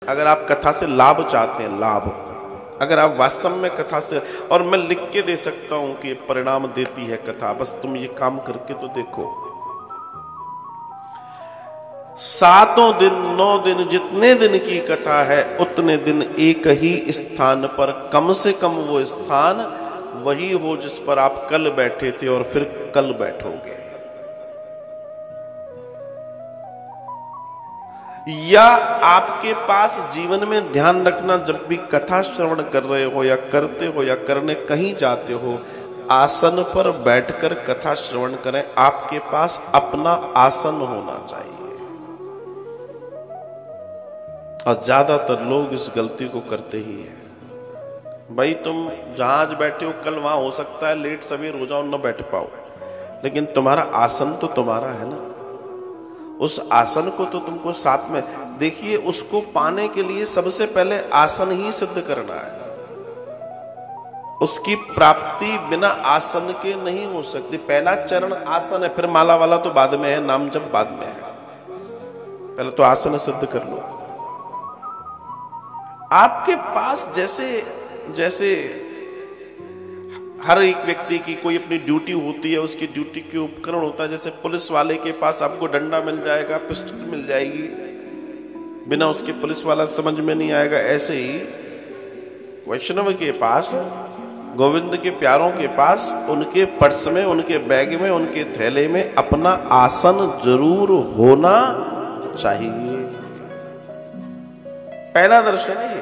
अगर आप कथा से लाभ चाहते हैं, लाभ, अगर आप वास्तव में कथा से, और मैं लिख के दे सकता हूं कि परिणाम देती है कथा, बस तुम ये काम करके तो देखो। 7 दिन 9 दिन जितने दिन की कथा है उतने दिन एक ही स्थान पर, कम से कम वो स्थान वही हो जिस पर आप कल बैठे थे और फिर कल बैठोगे। या आपके पास जीवन में ध्यान रखना, जब भी कथा श्रवण कर रहे हो या करते हो या करने कहीं जाते हो, आसन पर बैठकर कथा श्रवण करें। आपके पास अपना आसन होना चाहिए। और ज्यादातर लोग इस गलती को करते ही हैं। भाई तुम जहां आज बैठे हो कल वहां हो सकता है लेट सवेर हो जाओ, न बैठ पाओ, लेकिन तुम्हारा आसन तो तुम्हारा है ना। उस आसन को तो तुमको साथ में, देखिए उसको पाने के लिए सबसे पहले आसन ही सिद्ध करना है। उसकी प्राप्ति बिना आसन के नहीं हो सकती। पहला चरण आसन है, फिर माला वाला तो बाद में है, नाम जब बाद में है। पहले तो आसन सिद्ध कर लो। आपके पास जैसे जैसे हर एक व्यक्ति की कोई अपनी ड्यूटी होती है, उसकी ड्यूटी के उपकरण होता है। जैसे पुलिस वाले के पास आपको डंडा मिल जाएगा, पिस्टल मिल जाएगी, बिना उसके पुलिस वाला समझ में नहीं आएगा। ऐसे ही वैष्णव के पास, गोविंद के प्यारों के पास, उनके पर्स में, उनके बैग में, उनके थैले में अपना आसन जरूर होना चाहिए। पहला दर्शन है ये,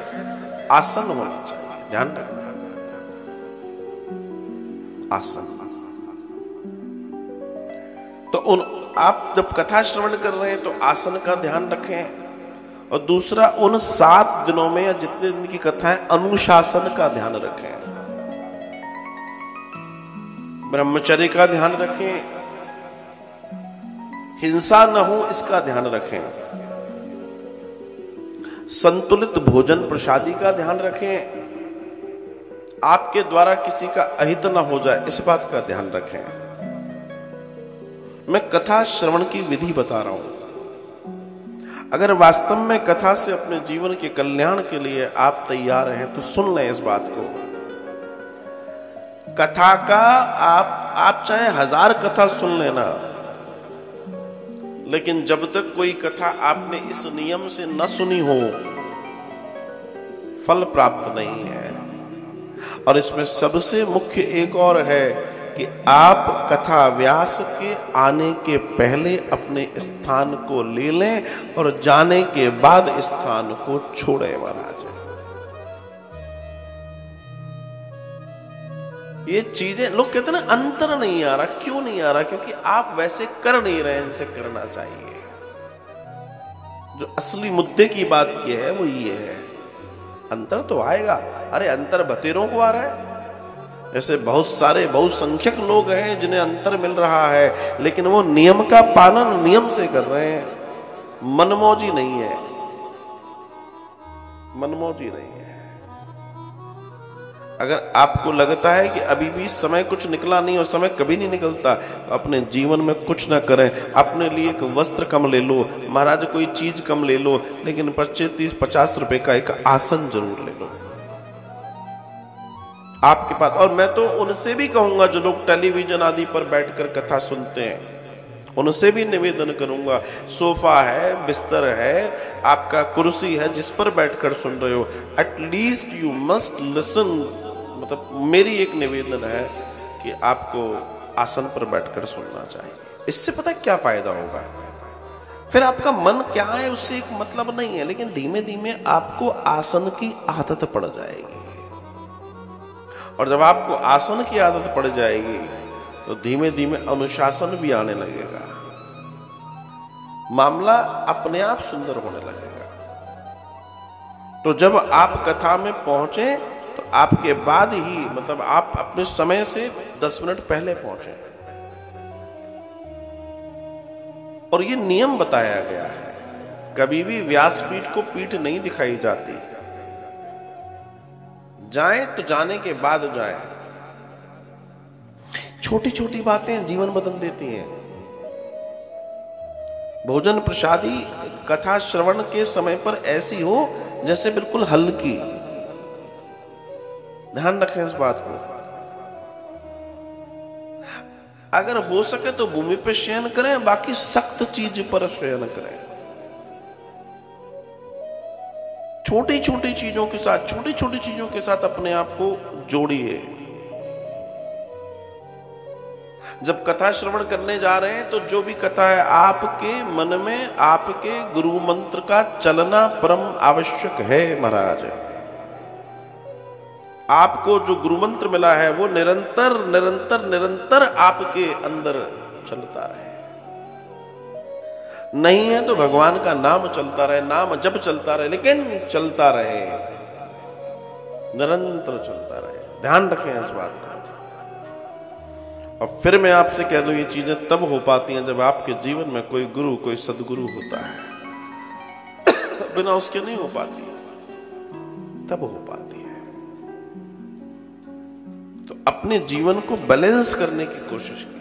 आसन होना चाहिए, ध्यान रखना। आसन, तो आप जब कथा श्रवण कर रहे हैं तो आसन का ध्यान रखें। और दूसरा, उन 7 दिनों में या जितने दिन की कथा है, अनुशासन का ध्यान रखें, ब्रह्मचर्य का ध्यान रखें, हिंसा न हो इसका ध्यान रखें, संतुलित भोजन प्रसादी का ध्यान रखें, आपके द्वारा किसी का अहित न हो जाए इस बात का ध्यान रखें। मैं कथा श्रवण की विधि बता रहा हूं। अगर वास्तव में कथा से अपने जीवन के कल्याण के लिए आप तैयार हैं तो सुन लें इस बात को। कथा का आप चाहे 1000 कथा सुन लेना, लेकिन जब तक कोई कथा आपने इस नियम से न सुनी हो, फल प्राप्त नहीं है। और इसमें सबसे मुख्य एक और है कि आप कथा व्यास के आने के पहले अपने स्थान को ले लें और जाने के बाद स्थान को छोड़े महाराज। ये चीजें लोग कहते हैं ना, अंतर नहीं आ रहा। क्यों नहीं आ रहा? क्योंकि आप वैसे कर नहीं रहे हैं जैसे करना चाहिए। जो असली मुद्दे की बात की है वो ये है, अंतर तो आएगा। अरे अंतर बतेरों को आ रहा है। ऐसे बहुत सारे बहुसंख्यक लोग हैं जिन्हें अंतर मिल रहा है, लेकिन वो नियम का पालन नियम से कर रहे हैं, मनमौजी नहीं है, मनमौजी नहीं है। अगर आपको लगता है कि अभी भी समय कुछ निकला नहीं, और समय कभी नहीं निकलता, तो अपने जीवन में कुछ ना करें। अपने लिए एक वस्त्र कम ले लो, महाराज कोई चीज कम ले लो, लेकिन 25-30-50 रुपए का एक आसन जरूर ले लो आपके पास। और मैं तो उनसे भी कहूंगा जो लोग टेलीविजन आदि पर बैठकर कथा सुनते हैं, उनसे भी निवेदन करूंगा, सोफा है, बिस्तर है, आपका कुर्सी है जिस पर बैठकर सुन रहे हो, एटलीस्ट यू मस्ट लिसन। मतलब मेरी एक निवेदन है कि आपको आसन पर बैठकर सुनना चाहिए। इससे पता क्या फायदा होगा? फिर आपका मन क्या है उससे एक मतलब नहीं है, लेकिन धीमे धीमे आपको आसन की आदत पड़ जाएगी। और जब आपको आसन की आदत पड़ जाएगी तो धीमे धीमे अनुशासन भी आने लगेगा, मामला अपने आप सुंदर होने लगेगा। तो जब आप कथा में पहुंचे तो आपके बाद ही, मतलब आप अपने समय से 10 मिनट पहले पहुंचे। और ये नियम बताया गया है, कभी भी व्यासपीठ को पीठ नहीं दिखाई जाती। जाएं तो जाने के बाद जाएं। छोटी छोटी बातें जीवन बदल देती हैं। भोजन प्रसादी कथा श्रवण के समय पर ऐसी हो जैसे बिल्कुल हल्की। ध्यान रखें इस बात को। अगर हो सके तो भूमि पर शयन करें, बाकी सख्त चीज पर शयन करें। छोटी छोटी चीजों के साथ, छोटी छोटी चीजों के साथ अपने आप को जोड़िए। जब कथा श्रवण करने जा रहे हैं तो जो भी कथा है, आपके मन में आपके गुरु मंत्र का चलना परम आवश्यक है महाराज। आपको जो गुरु मंत्र मिला है वो निरंतर निरंतर निरंतर आपके अंदर चलता रहे। नहीं है तो भगवान का नाम चलता रहे, नाम जब चलता रहे, लेकिन चलता रहे, निरंतर चलता रहे। ध्यान रखें इस बात को। और फिर मैं आपसे कह दूं, ये चीजें तब हो पाती हैं जब आपके जीवन में कोई गुरु, कोई सदगुरु होता है। बिना उसके नहीं हो पाती, तब हो पाती है। तो अपने जीवन को बैलेंस करने की कोशिश करें।